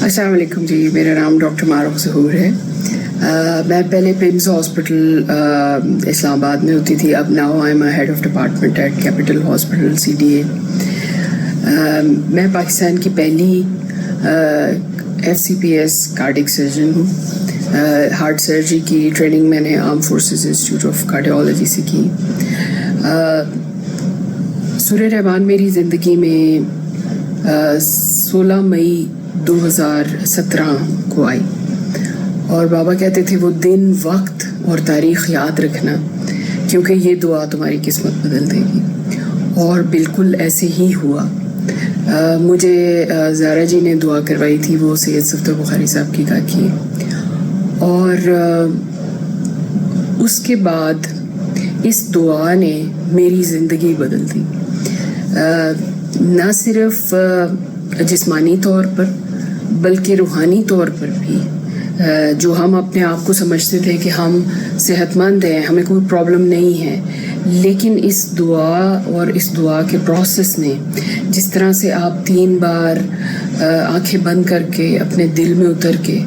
السلام علیکم جی، میرا نام ڈاکٹر معروف ظہور ہے. میں پہلے پمز ہاسپٹل اسلام آباد میں ہوتی تھی. اب now I'm head of department at capital hospital CDA. میں پاکستان کی پہلی FCPS کارڈک سرجن ہوں. ہارٹ سرجری کی ٹریننگ میں نے armed forces institute of cardiology سے کی. سورہ رحمان میری زندگی میں 16 مئی 2017 کو آئی، اور بابا کہتے تھے وہ دن، وقت اور تاریخ یاد رکھنا، کیونکہ یہ دعا تمہاری قسمت بدل دے گی. اور بالکل ایسے ہی ہوا. مجھے زارا جی نے دعا کروائی تھی، وہ سید صفدر بخاری صاحب کی کاکی، اور اس کے بعد اس دعا نے میری زندگی بدل دی. نہ صرف جسمانی طور پر بلکہ روحانی طور پر بھی. جو ہم اپنے آپ کو سمجھتے تھے کہ ہم صحت مند ہیں، ہمیں کوئی پرابلم نہیں ہے، لیکن اس دعا اور اس دعا کے پروسیس نے، جس طرح سے آپ 3 بار آنکھیں بند کر کے اپنے دل میں اتر کے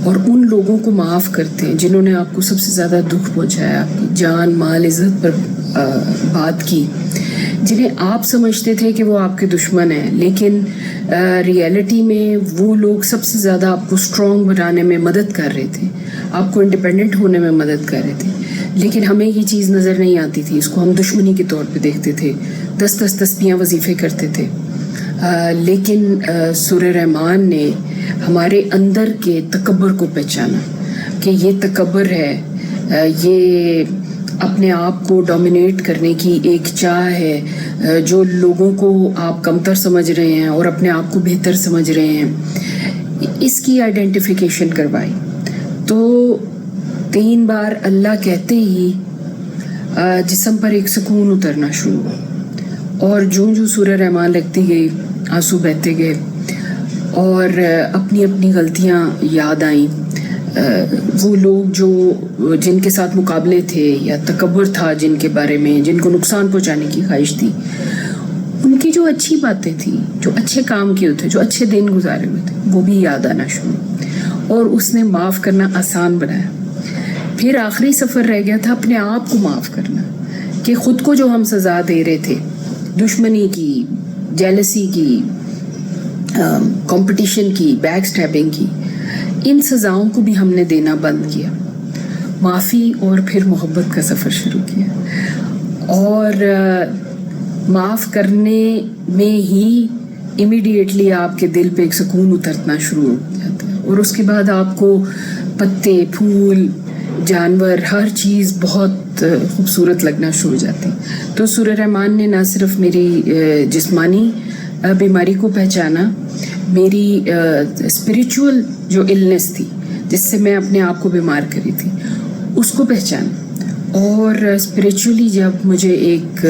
اور ان لوگوں کو معاف کرتے ہیں جنہوں نے آپ کو سب سے زیادہ دکھ پہنچایا، آپ کی جان مال عزت پر بات کی، جنہیں آپ سمجھتے تھے کہ وہ آپ کے دشمن ہیں، لیکن ریئلٹی میں وہ لوگ سب سے زیادہ آپ کو اسٹرانگ بنانے میں مدد کر رہے تھے، آپ کو انڈیپینڈنٹ ہونے میں مدد کر رہے تھے. لیکن ہمیں یہ چیز نظر نہیں آتی تھی، اس کو ہم دشمنی کے طور پہ دیکھتے تھے، 10 تسبیحاں وظیفے کرتے تھے. لیکن سورہ رحمان نے ہمارے اندر کے تکبر کو پہچانا کہ یہ تکبر ہے، یہ اپنے آپ کو ڈومینیٹ کرنے کی ایک چاہ ہے، جو لوگوں کو آپ کمتر سمجھ رہے ہیں اور اپنے آپ کو بہتر سمجھ رہے ہیں. اس کی آئیڈینٹیفیکیشن کروائی. تو 3 بار اللہ کہتے ہی جسم پر ایک سکون اترنا شروع ہوا، اور جو سورہ رحمان لگتی گئی آنسو بہتے گئے، اور اپنی اپنی غلطیاں یاد آئیں. وہ لوگ جن کے ساتھ مقابلے تھے یا تکبر تھا جن کے بارے میں، جن کو نقصان پہنچانے کی خواہش تھی، ان کی جو اچھی باتیں تھیں، جو اچھے کام کیے تھے، جو اچھے دن گزارے ہوئے تھے، وہ بھی یاد آنا شروع، اور اس نے معاف کرنا آسان بنایا. پھر آخری سفر رہ گیا تھا اپنے آپ کو معاف کرنا، کہ خود کو جو ہم سزا دے رہے تھے، دشمنی کی، جیلسی کی، کمپٹیشن کی، بیک سٹیپنگ کی، ان سزاؤں کو بھی ہم نے دینا بند کیا. معافی اور پھر محبت کا سفر شروع کیا، اور معاف کرنے میں ہی امیڈیٹلی آپ کے دل پہ ایک سکون اترنا شروع ہو جاتا ہے، اور اس کے بعد آپ کو پتے، پھول، جانور، ہر چیز بہت خوبصورت لگنا شروع ہو جاتی. تو سورہ رحمان نے نہ صرف میری جسمانی بیماری کو پہچانا، میری اسپریچول جو النس تھی جس سے میں اپنے آپ کو بیمار کری تھی، اس کو پہچانا، اور اسپریچولی جب مجھے ایک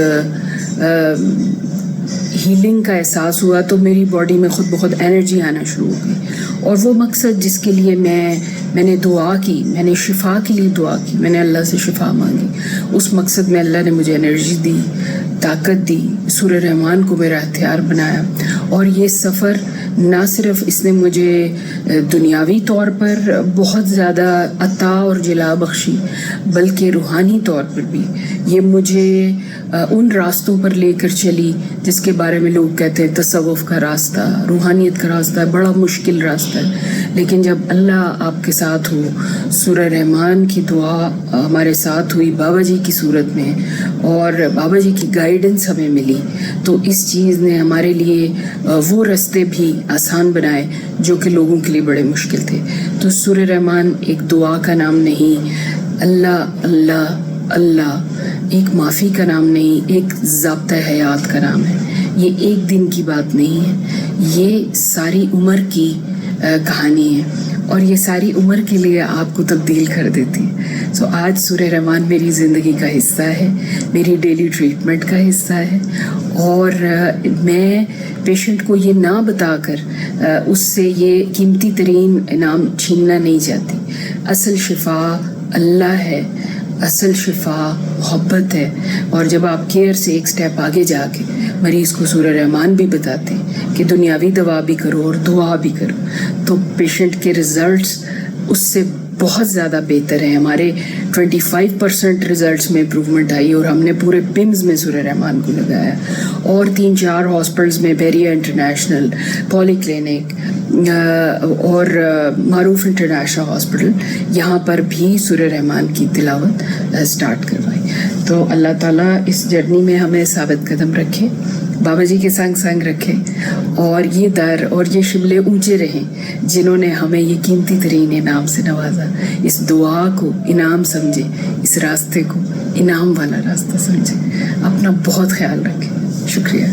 ہیلنگ کا احساس ہوا تو میری باڈی میں خود بخود انرجی آنا شروع ہو گئی. اور وہ مقصد جس کے لیے میں نے دعا کی، میں نے شفا کے لیے دعا کی، میں نے اللہ سے شفا مانگی، اس مقصد میں اللہ نے مجھے انرجی دی، طاقت دی، سورہ رحمان کو میرا ہتھیار بنایا. اور یہ سفر نہ صرف اس نے مجھے دنیاوی طور پر بہت زیادہ عطا اور جلا بخشی، بلکہ روحانی طور پر بھی یہ مجھے ان راستوں پر لے کر چلی جس کے بارے میں لوگ کہتے ہیں تصوف کا راستہ، روحانیت کا راستہ بڑا مشکل راستہ ہے. لیکن جب اللہ آپ کے ساتھ ہو، سورہ رحمان کی دعا ہمارے ساتھ ہوئی بابا جی کی صورت میں، اور بابا جی کی گائیڈنس ہمیں ملی، تو اس چیز نے ہمارے لیے وہ راستے بھی آسان بنائے جو کہ لوگوں کے لیے بڑے مشکل تھے. تو سورہ رحمان ایک دعا کا نام نہیں، اللہ اللہ اللہ ایک معافی کا نام نہیں، ایک ضابطہ حیات کا نام ہے. یہ ایک دن کی بات نہیں ہے، یہ ساری عمر کی کہانی ہے، اور یہ ساری عمر کے لیے آپ کو تبدیل کر دیتی ہے. سو آج سورہ رحمان میری زندگی کا حصہ ہے، میری ڈیلی ٹریٹمنٹ کا حصہ ہے، اور میں پیشنٹ کو یہ نہ بتا کر اس سے یہ قیمتی ترین انعام چھیننا نہیں چاہتی. اصل شفا اللہ ہے، اصل شفا محبت ہے. اور جب آپ کیئر سے ایک سٹیپ آگے جا کے مریض کو سورہ رحمان بھی بتاتے ہیں کہ دنیاوی دوا بھی کرو اور دعا بھی کرو, تو پیشنٹ کے ریزلٹس اس سے بہت زیادہ بہتر ہیں. ہمارے 25% ریزلٹس میں امپروومنٹ آئی, اور ہم نے پورے پمز میں سورہ رحمان کو لگایا, اور 3-4 ہاسپٹلس میں, بیریا انٹرنیشنل, پولی کلینک اور معروف انٹرنیشنل ہاسپٹل, یہاں پر بھی سورہ رحمان کی تلاوت سٹارٹ کروائی. تو اللہ تعالیٰ اس جرنی میں ہمیں ثابت قدم رکھے, بابا جی کے سنگ سنگ رکھے, اور یہ در اور یہ شملے اونچے رہیں جنہوں نے ہمیں یہ قیمتی ترین انعام سے نوازا. اس دعا کو انعام سمجھے, اس راستے کو انعام والا راستہ سمجھے. اپنا بہت خیال رکھیں. شکریہ.